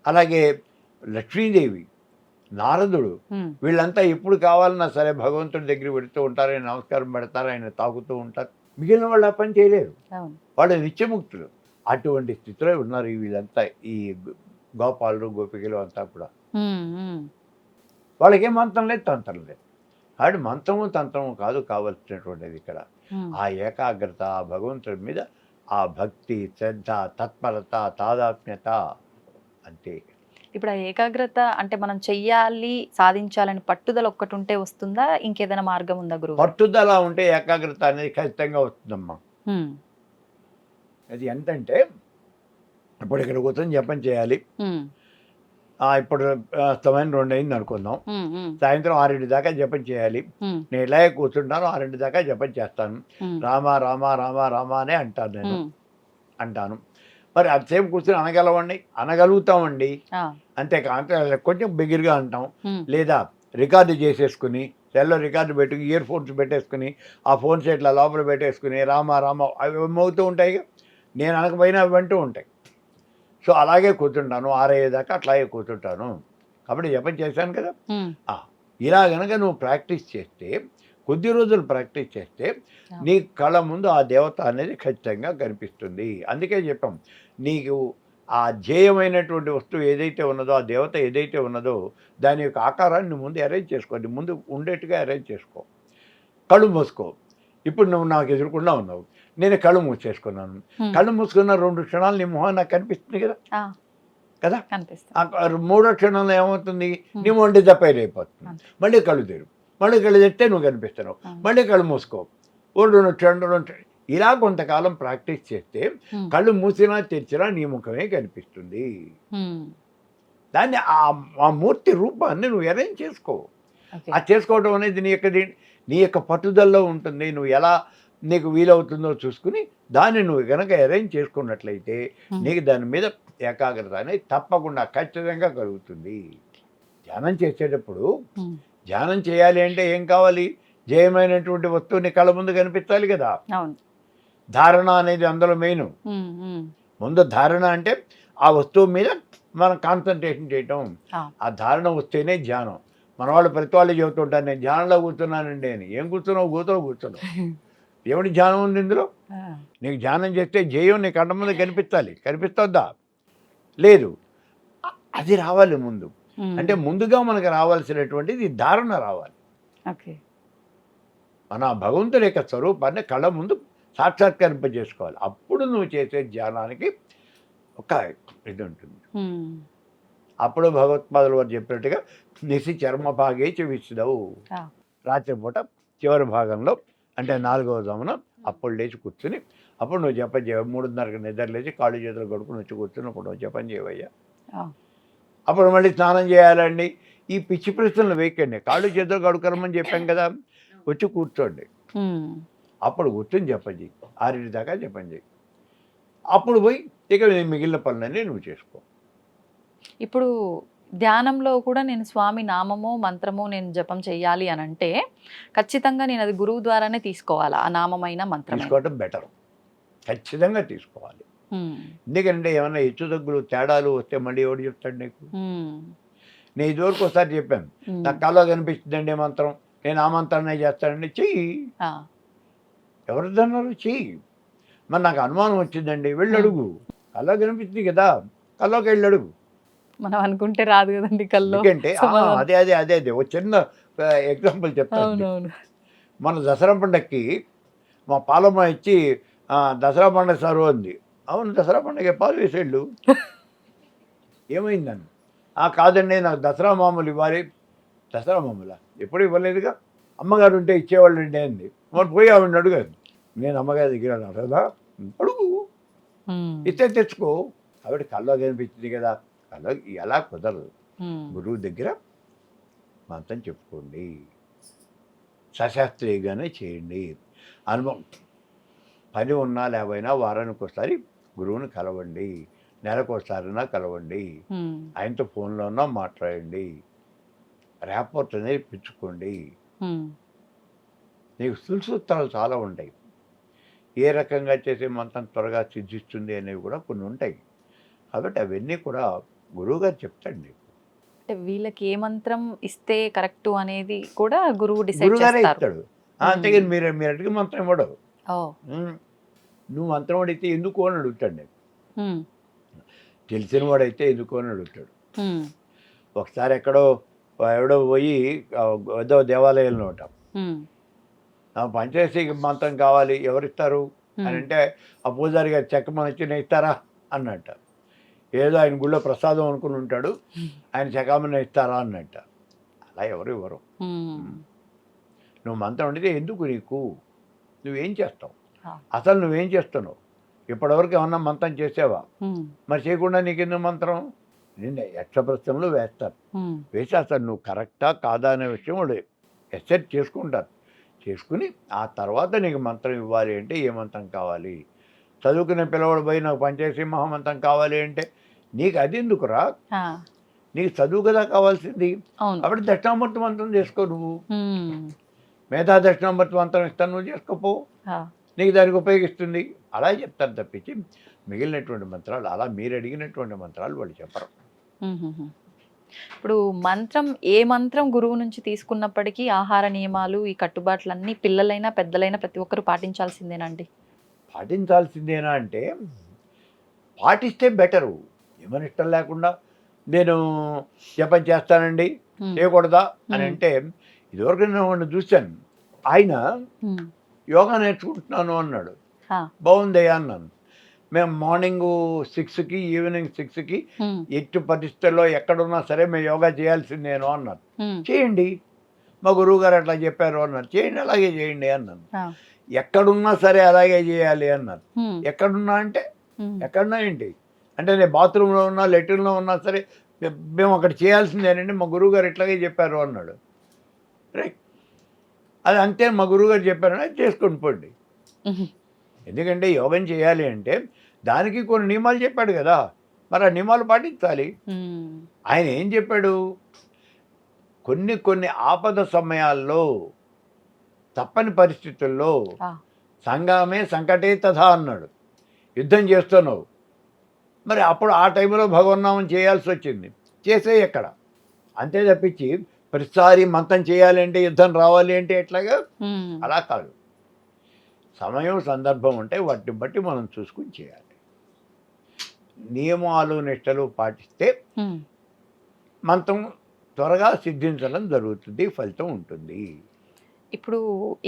అలాగే లక్ష్మీదేవి, నారదుడు, వీళ్ళంతా ఎప్పుడు కావాలన్నా సరే భగవంతుడి దగ్గర పెడుతూ ఉంటారు, ఆయన నమస్కారం పెడతారు, ఆయన తాగుతూ ఉంటారు. మిగిలిన వాళ్ళు ఆ పని చేయలేరు, వాళ్ళు నిత్యముక్తులు. అటువంటి స్థితిలో ఉన్నారు వీళ్ళంతా, ఈ గోపాలు గోపికలు అంతా కూడా. వాళ్ళకి ఏం మంత్రం లేదు, తంత్రం లేదు. కాబట్టి మంత్రము తంత్రము కాదు కావలసినటువంటిది ఇక్కడ. ఆ ఏకాగ్రత, ఆ భగవంతుడి మీద ఆ భక్తి, శ్రద్ధ, తత్పరత, తాదాత్మ్యత, అంతే. ఇప్పుడు ఆ ఏకాగ్రత అంటే మనం చెయ్యాలి, సాధించాలని పట్టుదల ఒక్కటి ఉంటే వస్తుందా, ఇంకేదైనా మార్గం ఉందా గురువు? పట్టుదల ఉంటే ఏకాగ్రత అనేది ఖచ్చితంగా వస్తుందమ్మా. అది ఎంతంటే, ఇప్పుడు ఇక్కడ కూర్చొని జపం చేయాలి. ఇప్పుడు సమయం 2 అయింది అనుకుందాం, సాయంత్రం 6 దాకా జపం చేయాలి. నేను ఇలాగే కూర్చుంటాను, 6 దాకా జపం చేస్తాను. రామ రామ రామ రామ అనే అంటాను, నేను అంటాను. మరి అంతసేపు కూర్చొని అనగలుగుతామండి. అంతేకాదు కొంచెం బిగిరిగా అంటాం, లేదా రికార్డు చేసేసుకుని సెల్లో రికార్డు పెట్టి ఇయర్ ఫోన్స్ పెట్టేసుకుని ఆ ఫోన్స్ ఇట్లా లోపల పెట్టేసుకుని రామ రామ అవి ఏమవుతూ ఉంటాయి, నేను అనకపోయినా అవి అంటూ ఉంటాయి. సో అలాగే కూర్చుంటాను, 6 దాకా అట్లాగే కూర్చుంటాను. కాబట్టి జపం చేశాను కదా. ఇలా కనుక నువ్వు ప్రాక్టీస్ చేస్తే, కొద్ది రోజులు ప్రాక్టీస్ చేస్తే నీ కళ్ళ ముందు ఆ దేవత అనేది ఖచ్చితంగా కనిపిస్తుంది. అందుకే చెప్పాం, నీకు ఆ ధ్యేయమైనటువంటి వస్తువు ఏదైతే ఉన్నదో, ఆ దేవత ఏదైతే ఉన్నదో దాని యొక్క ఆకారాన్ని ముందు అరేంజ్ చేసుకోండి, ముందు ఉండేట్టుగా అరేంజ్ చేసుకో. కళ్ళు మూసుకో. ఇప్పుడు నువ్వు నాకు ఎదురుకుండా ఉన్నావు, నేను కళ్ళు మూసేసుకున్నాను. కళ్ళు మూసుకున్న 2 క్షణాలు నీ మొహం నాకు కనిపిస్తుంది కదా కదా. 3వ క్షణంలో ఏమవుతుంది, నీ ఒంటి దప్పైపోతుంది. మళ్ళీ కళ్ళు తెరు, మళ్ళీ కళ్ళు తెరిస్తే నువ్వు కనిపిస్తున్నావు, మళ్ళీ కళ్ళు మూసుకో. 2 క్షణాలు ఇలా కొంతకాలం ప్రాక్టీస్ చేస్తే కళ్ళు మూసినా తెరిచినా నీ ముఖమే కనిపిస్తుంది. దాన్ని ఆ మూర్తి రూపాన్ని నువ్వు అరేంజ్ చేసుకో. ఆ చేసుకోవడం అనేది నీ యొక్క పట్టుదలలో ఉంటుంది. నువ్వు ఎలా నీకు వీలవుతుందో చూసుకుని దాన్ని నువ్వు కనుక అరేంజ్ చేసుకున్నట్లయితే నీకు దాని మీద ఏకాగ్రత అనేది తప్పకుండా ఖచ్చితంగా కలుగుతుంది. ధ్యానం చేసేటప్పుడు ధ్యానం చేయాలి అంటే ఏం కావాలి, జయమైనటువంటి వస్తువుని కళ్ళ ముందు కనిపించాలి కదా. ధారణ అనేది అందులో మెయిన్. ముందు ధారణ అంటే ఆ వస్తువు మీద మనం కాన్సన్ట్రేషన్ చేయటం. ఆ ధారణ వస్తేనే ధ్యానం. మన వాళ్ళు ప్రతి వాళ్ళు చెబుతుంటారు, నేను ధ్యానంలో కూర్చున్నానండి అని. ఏం కూర్చున్నావు, కూర్చున్నావు. ఏమిటి ధ్యానం ఉంది ఇందులో? నీకు ధ్యానం చేస్తే జయం నీ కంట ముందు కనిపించాలి. కనిపిస్తుందా? లేదు. అది రావాలి ముందు. అంటే ముందుగా మనకు రావాల్సినటువంటిది ధారణ రావాలి. మన భగవంతుడి యొక్క స్వరూపాన్ని కళ్ళ ముందు సాక్షాత్కరింపజేసుకోవాలి. అప్పుడు నువ్వు చేసే ధ్యానానికి ఒక ఇది ఉంటుంది. అప్పుడు భగవత్పాదులు వారు చెప్పినట్టుగా నిశి చర్మ భాగే విసుదవు. రాత్రిపూట చివరి భాగంలో అంటే 4వ జామున అప్పుడు లేచి కూర్చుని అప్పుడు నువ్వు జపం చేయ. 3:30కి నిద్ర లేచి కాళ్ళు చేతులు కడుపుని వచ్చి కూర్చుని అప్పుడు నువ్వు జపం చేయవయ్యా. అప్పుడు మళ్ళీ స్నానం చేయాలండి. ఈ పిచ్చి ప్రశ్నలు వేయకండి. కాళ్ళు చేతులు కడుక్కోమని చెప్పాం కదా, వచ్చి కూర్చోండి. అప్పుడు కూర్చొని జపం చేయి. 6 దాకా జపం చేయి. అప్పుడు పోయి ఇక మిగిలిన పనులన్నీ నువ్వు చేసుకో. ఇప్పుడు ధ్యానంలో కూడా నేను స్వామి నామమో మంత్రమో నేను జపం చెయ్యాలి అని అంటే ఖచ్చితంగా నేను అది గురువు ద్వారానే తీసుకోవాలా? ఆ నామమైన మంత్రం తీసుకోవడం బెటర్, ఖచ్చితంగా తీసుకోవాలి. ఎందుకంటే ఏమైనా హెచ్చు తగ్గులు తేడాలు వస్తే మళ్ళీ ఎవడు చెప్తాడు నీకు? నేను ఇదివరకు ఒకసారి చెప్పాను, నాకు కళలో కనిపిస్తుందండి మంత్రం, నేను ఆ మంత్రాన్ని చేస్తానండి. చెయ్యి. ఎవరిదన్నారు? చెయ్యి. మరి నాకు అనుమానం వచ్చిందండి, వెళ్ళి అడుగు. కళ్ళలో కనిపిస్తుంది కదా, కళ్ళలోకి వెళ్ళి అడుగు. మనం అనుకుంటే రాదు కదండి కల్లో. ఎందుకంటే అదే అదే అదే అదే ఒక చిన్న ఎగ్జాంపుల్ చెప్తాను. మన దసరా పండగకి మా పాలమ్మ ఇచ్చి దసరా పండుగ సారు అంది. అవును, దసరా పండుగ పాలు వేసేళ్ళు. ఏమైందని? కాదండి, నాకు దసరా మామూలు ఇవ్వాలి. దసరా మామూలా? ఎప్పుడు ఇవ్వలేదుగా. అమ్మగారు ఉంటే ఇచ్చేవాళ్ళు అండి అంది. మరి పోయి ఆవిడని అడుగాను. నేను అమ్మగారి దగ్గర కదా, అడుగు, ఇస్తే తెచ్చుకో. ఆవిడ కల్లో కనిపించింది కదా, కల్లో ఎలా కుదరదు. గురువు దగ్గర మంత్రం చెప్పుకోండి, సశాస్త్రీయంగానే చేయండి. అనుభవం పని ఉన్నా లేవైనా వారానికి ఒకసారి గురువుని కలవండి, నెలకోసారైనా కలవండి, ఆయనతో ఫోన్లో ఉన్నా మాట్లాడండి, ర్యాపోర్ట్ అనేది పెంచుకోండి. నీకు సులుసూత్రాలు చాలా ఉంటాయి. ఏ రకంగా చేసే మంత్రం త్వరగా సిద్ధిస్తుంది అనేవి కూడా కొన్ని ఉంటాయి. కాబట్టి అవన్నీ కూడా గురువుగారు చెప్తాడు నీకు. అంటే వీళ్ళకి ఏ మంత్రం ఇస్తే కరెక్ట్ అనేది కూడా గురువుగారే ఇస్తాడు. అంతేగాని మీరు అడిగే మంత్రం ఇవ్వడు. నువ్వు మంత్రం అడిగితే ఎందుకు అని అడుగుతాడు నేను. ఉమ్, తెలిసిన వాడైతే ఎందుకు అని అడుగుతాడు. ఉమ్, ఒకసారి ఎవడో పోయి ఏదో దేవాలయంలో ఉంటాం, ఉమ్, పంచేసి మంత్రం కావాలి ఎవరిస్తారు అని అంటే ఆ పూజారి గారు చెక్కమని వచ్చి నేను ఇస్తారా అన్నట్ట. ఏదో ఆయన గుళ్ళో ప్రసాదం అనుకుని ఉంటాడు, ఆయన చెక్కమని ఇస్తారా అన్నట్ట. అలా ఎవరు ఇవ్వరు. ఉమ్, నువ్వు మంత్రం అడిగితే ఎందుకు నీకు, నువ్వేం చేస్తావు, ఆ. అసలు నువ్వేం చేస్తున్నావు, ఇప్పటివరకు ఏమన్నా మంత్రం చేసావా, ఉమ్, మరి చేయకుండా నీకెందుకు మంత్రం, నిన్న యక్ష ప్రశ్నలు వేస్తారు. ఉమ్, వేసి అసలు నువ్వు కరెక్టా కాదా అనే విషయం వాళ్ళు ఎసెట్ చేసుకుంటారు. చేసుకుని ఆ తర్వాత నీకు మంత్రం ఇవ్వాలి అంటే ఏ మంత్రం కావాలి, చదువుకునే పిల్లవాడు పోయి నాకు పంచేసి మహామంత్రం కావాలి అంటే నీకు అది ఎందుకురా, ఆ, నీకు చదువు కదా కావాల్సింది. అవును. అప్పుడు దక్షిణామూర్తి మంత్రం చేసుకో, నువ్వు ఉమ్, మేధా దక్షిణామూర్తి మంత్రం ఇస్తాను, నువ్వు చేసుకోపో, ఆ, నీకు దానికి ఉపయోగిస్తుంది. అలా చెప్తారు తప్పించి మిగిలినటువంటి మంత్రాలు అలా మీరు అడిగినటువంటి మంత్రాలు వాళ్ళు చెప్పరు. ఉమ్, ఉమ్, ఉమ్. ఇప్పుడు మంత్రం ఏ మంత్రం గురువు నుంచి తీసుకున్నప్పటికీ ఆహార నియమాలు ఈ కట్టుబాట్లన్నీ పిల్లలైనా పెద్దలైనా ప్రతి ఒక్కరు పాటించాల్సిందేనండి. పాటించాల్సిందేనా అంటే పాటిస్తే బెటరు. ఏమని ఇష్టం లేకుండా నేను జపం చేస్తానండి ఉమ్, చేయకూడదా అని అంటే, ఇదివరకు నేను వాడిని చూశాను, ఆయన ఉమ్, యోగా నేర్చుకుంటున్నాను అన్నాడు. ఆ, బాగుందయ్యా అన్నాను. మేము మార్నింగ్ 6కి ఈవినింగ్ 6కి ఉమ్, ఎట్టి పరిస్థితుల్లో ఎక్కడున్నా సరే మేము యోగా చేయాల్సిందేను అన్నారు. ఉమ్, చేయండి, మా గురువు గారు అట్లా చెప్పారు అన్నారు. చేయండి, అలాగే చేయండి అన్నాను. ఆ, ఎక్కడున్నా సరే అలాగే చేయాలి అన్నారు. ఉమ్, ఎక్కడున్నా అంటే ఉమ్, ఎక్కడున్నా ఏంటి అంటే, నేను బాత్రూంలో ఉన్నా లెట్రిన్లో ఉన్నా సరే మేము అక్కడ చేయాల్సిందేనండి, మా గురువుగారు ఇట్లాగే చెప్పారు అన్నాడు. రైట్, అది అంతే, మా గురువుగారు చెప్పారని అది చేసుకొని పోండి. ఉమ్, ఎందుకంటే యోగం చేయాలి అంటే దానికి కొన్ని నియమాలు చెప్పాడు కదా, మరి ఆ నియమాలు పాటించాలి. ఉమ్, ఆయన ఏం చెప్పాడు, కొన్ని ఆపద సమయాల్లో తప్పని పరిస్థితుల్లో ఆ, సంగామే సంకటే తథా అన్నాడు. యుద్ధం చేస్తున్నావు, మరి అప్పుడు ఆ టైంలో భగవన్నామం చేయాల్సి వచ్చింది, చేసే ఎక్కడ, అంతే తప్పించి ప్రతిసారి మంత్రం చేయాలి అంటే యుద్ధం రావాలి అంటే ఎట్లాగా, ఉమ్, అలా కాదు. సమయం సందర్భం ఉంటే వాటిని బట్టి మనం చూసుకుని చేయాలి. నియమాలు నిష్టలు పాటిస్తే ఉమ్. మంత్రం త్వరగా సిద్ధించడం జరుగుతుంది, ఫలితం ఉంటుంది. ఇప్పుడు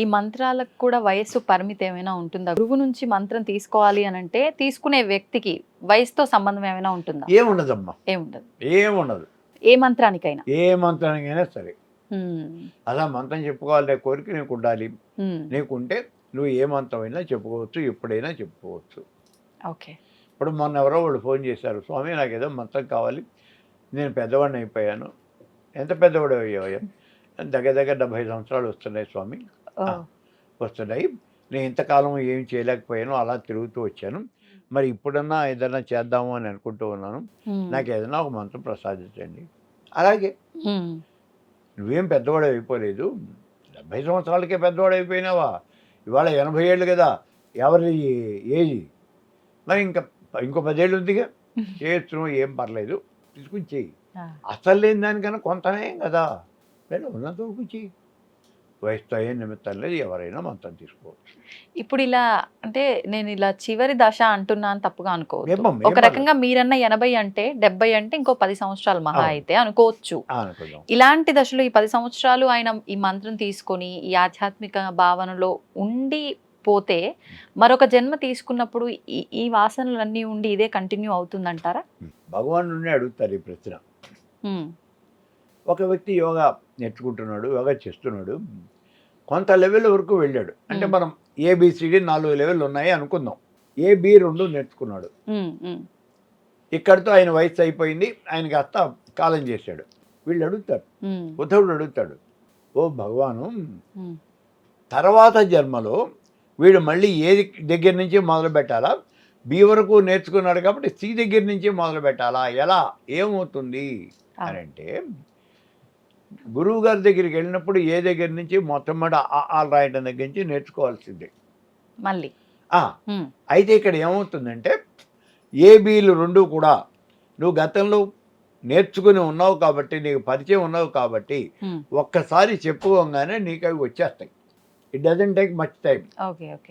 ఈ మంత్రాలకు కూడా వయస్సు పరిమితి ఏమైనా ఉంటుందా? గురువు నుంచి మంత్రం తీసుకోవాలి అని అంటే తీసుకునే వ్యక్తికి వయసుతో సంబంధం ఏమైనా ఉంటుందా? ఏముండదమ్మా, ఏముండదు. ఏముండదు. ఏ మంత్రానికైనా ఏ మంత్రానికైనా సరే అలా మంత్రం చెప్పుకోవాలనే కోరిక నీకు ఉండాలి. నీకుంటే నువ్వు ఏ మంత్రం అయినా చెప్పుకోవచ్చు, ఎప్పుడైనా చెప్పుకోవచ్చు. ఓకే. ఇప్పుడు మొన్న ఎవరో వాళ్ళు ఫోన్ చేశారు, స్వామి నాకు ఏదో మంత్రం కావాలి, నేను పెద్దవాడిని అయిపోయాను. ఎంత పెద్దవాడు అయ్యావయ్యా? దగ్గర 70 సంవత్సరాలు వస్తున్నాయి స్వామి, వస్తున్నాయి. నేను ఇంతకాలం ఏం చేయలేకపోయాను, అలా తిరుగుతూ వచ్చాను. మరి ఇప్పుడన్నా ఏదైనా చేద్దాము అని అనుకుంటూ ఉన్నాను, నాకు ఏదైనా ఒక మంత్రం ప్రసాదించండి. అలాగే నువ్వేం పెద్దవాడు అయిపోలేదు, 70 సంవత్సరాలకే పెద్దవాడు అయిపోయినావా? ఇవాళ 80 ఏళ్ళు కదా ఎవరి ఏజ్, మరి ఇంకో 10 ఏళ్ళు ఉందిగా, చేయొచ్చు, ఏం పర్లేదు, తీసుకుని చెయ్యి. అసలు లేని దానికన్నా కొంతనే కదా, నేను ఉన్నంత వరకు చెయ్యి. వయసుతో ఏం నిమిత్తం లేదు, ఎవరైనా మంత్రం తీసుకోవచ్చు. ఇప్పుడు ఇలా అంటే నేను ఇలా చివరి దశ అంటున్నా అని తప్పుగా అనుకోవచ్చు. ఏమమ్మా, ఒక రకంగా మీరన్న 80 అంటే 70 అంటే ఇంకో 10 సంవత్సరాలు మహా అయితే అనుకోవచ్చు. అనుకుందాం. ఇలాంటి దశలో ఈ 10 సంవత్సరాలు ఆయన ఈ మంత్రం తీసుకొని ఈ ఆధ్యాత్మిక భావనలో ఉండి పోతే మరొక జన్మ తీసుకున్నప్పుడు ఈ వాసనలన్నీ ఉండి ఇదే కంటిన్యూ అవుతుందంటారా? భగవానుడిని అడుగుతారు ఈ ప్రశ్న. ఒక వ్యక్తి యోగా నేర్చుకుంటున్నాడు, యోగా చేస్తున్నాడు, కొంత లెవెల్ వరకు వెళ్ళాడు. అంటే మనం ఏబిసిడి 4 లెవెల్ ఉన్నాయి అనుకుందాం. ఏబి 2 నేర్చుకున్నాడు. ఇక్కడితో ఆయన వయసు అయిపోయింది, ఆయన కాస్త కాలం చేశాడు. వీళ్ళు అడుగుతారు, ఉద్ధవుడు అడుగుతాడు, ఓ భగవాను, తర్వాత జన్మలో వీడు మళ్ళీ ఏ దగ్గర నుంచి మొదలు పెట్టాలా? బి వరకు నేర్చుకున్నాడు కాబట్టి సి దగ్గర నుంచి మొదలు పెట్టాలా? ఎలా, ఏమవుతుంది అని అంటే, గురువు గారి దగ్గరికి వెళ్ళినప్పుడు ఏ దగ్గర నుంచి మొట్టమొదటి ఆల్ రాయటం దగ్గర నుంచి నేర్చుకోవాల్సిందే మళ్ళీ. అయితే ఇక్కడ ఏమవుతుందంటే, ఏబీలు 2 కూడా నువ్వు గతంలో నేర్చుకుని ఉన్నావు కాబట్టి, నీకు పరిచయం ఉన్నావు కాబట్టి ఒక్కసారి చెప్పుకోగానే నీకు అవి వచ్చేస్తాయి. It doesn't take much time,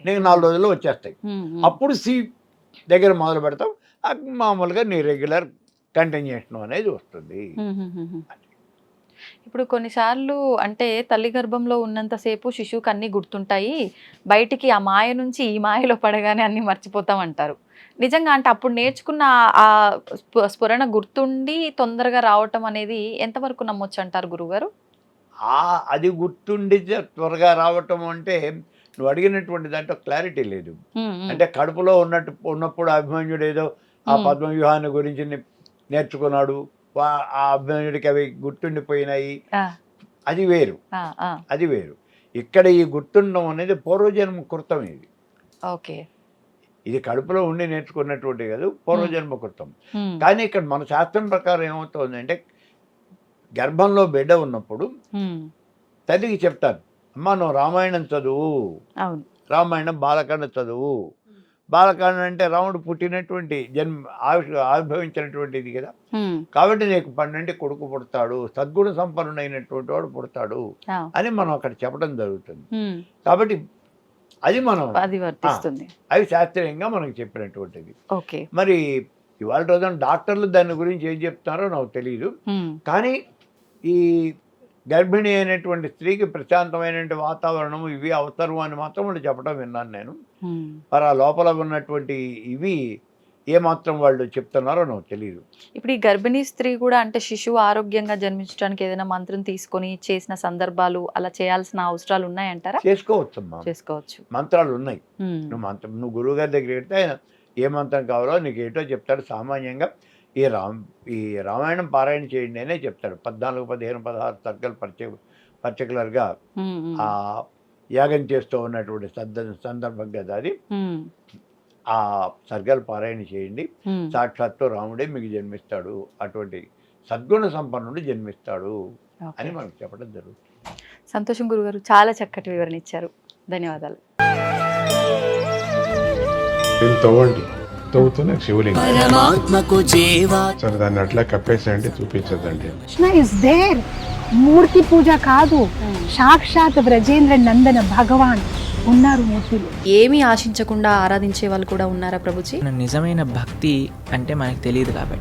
నీకు 4 రోజుల్లో వచ్చేస్తాయి. అప్పుడు సి దగ్గర మొదలు పెడతాం, మామూలుగా నీ రెగ్యులర్ కంటిన్యూషన్ అనేది వస్తుంది. ఇప్పుడు కొన్నిసార్లు అంటే తల్లి గర్భంలో ఉన్నంతసేపు శిశువుకి అన్నీ గుర్తుంటాయి, బయటికి ఆ మాయ నుంచి ఈ మాయలో పడగానే అన్నీ మర్చిపోతాం అంటారు. నిజంగా అంటే అప్పుడు నేర్చుకున్న ఆ స్ఫురణ గుర్తుండి తొందరగా రావటం అనేది ఎంతవరకు నమ్మొచ్చు అంటారు గురుగారు? అది గుర్తుండి త్వరగా రావటం అంటే నువ్వు అడిగినటువంటి దాంట్లో క్లారిటీ లేదు. అంటే కడుపులో ఉన్నప్పుడు అభిమన్యుడు ఏదో ఆ పద్మవ్యూహాన్ని గురించి నేర్చుకున్నాడు, ఆ అభిమన్యుడికి అవి గుర్తుండిపోయినాయి, అది వేరు. అది వేరు. ఇక్కడ ఈ గుర్తుండడం అనేది పూర్వజన్మ కృతం. ఇది ఓకే, ఇది కడుపులో ఉండి నేర్చుకున్నటువంటి కాదు, పూర్వజన్మ కృతం. కానీ ఇక్కడ మన శాస్త్రం ప్రకారం ఏమవుతుంది అంటే గర్భంలో బిడ్డ ఉన్నప్పుడు తల్లికి చెప్తారు, అమ్మ నువ్వు రామాయణం చదువు, రామాయణం బాలకాండ చదువు. బాలకాండ అంటే రాముడు పుట్టినటువంటి ఆవిర్భవించినటువంటిది కదా, కాబట్టి నీకు 12 కొడుకు పుడతాడు, సద్గుణ సంపన్నుడైనటువంటి వాడు పుడతాడు అని మనం అక్కడ చెప్పడం జరుగుతుంది. కాబట్టి అది మనం అవి శాస్త్రీయంగా మనకు చెప్పినటువంటిది. మరి ఇవాళ రోజున డాక్టర్లు దాని గురించి ఏం చెప్తున్నారో నాకు తెలియదు, కానీ ఈ గర్భిణి అయినటువంటి స్త్రీకి ప్రశాంతమైనటువంటి వాతావరణం ఇవి అవసరం అని మాత్రం వాళ్ళు చెప్పడం విన్నాను నేను. మరి ఆ లోపల ఉన్నటువంటి ఇవి ఏమాత్రం వాళ్ళు చెప్తున్నారో నాకు తెలియదు. ఇప్పుడు ఈ గర్భిణీ స్త్రీ కూడా అంటే శిశువు ఆరోగ్యంగా జన్మించడానికి ఏదైనా మంత్రం తీసుకొని చేసిన సందర్భాలు అలా చేయాల్సిన అవసరాలు ఉన్నాయంటారా? చేసుకోవచ్చమ్మా, చేసుకోవచ్చు. మంత్రాలు ఉన్నాయి. నువ్వు గురువు గారి దగ్గర పెడితే ఆయన ఏ మంత్రం కావాలో నీకు ఏటో చెప్తాడు. సామాన్యంగా ఈ రామాయణం పారాయణ చేయండి అనే చెప్తాడు. 14, 15, 16 సర్గలు పర్టికులర్గా ఆ యాగం చేస్తూ ఉన్నటువంటి సందర్భం కదా అది. ఆ సర్గలు పారాయణ చేయండి, సాక్షాత్తు రాముడే మీకు జన్మిస్తాడు, అటువంటి సద్గుణ సంపన్నుడు జన్మిస్తాడు అని మనకు చెప్పడం జరుగుతుంది. సంతోషం గురుగారు, చాలా చక్కటి వివరణ ఇచ్చారు. ధన్యవాదాలు. తవ్వుతున్న శివలింగం సరే దాన్ని అట్లా కప్పేసేయండి, చూపించదండి. కృష్ణ ఇస్ దేర్, మూర్తి పూజ కాదు, సాక్షాత్ బ్రజేంద్ర నందన భగవాన్ ఉన్నారు మూర్తిలో. ఏమీ ఆశించకుండా ఆరాధించే వాళ్ళు కూడా ఉన్నారా ప్రభుజీ? నిజమైన భక్తి అంటే మనకు తెలియదు కాబట్టి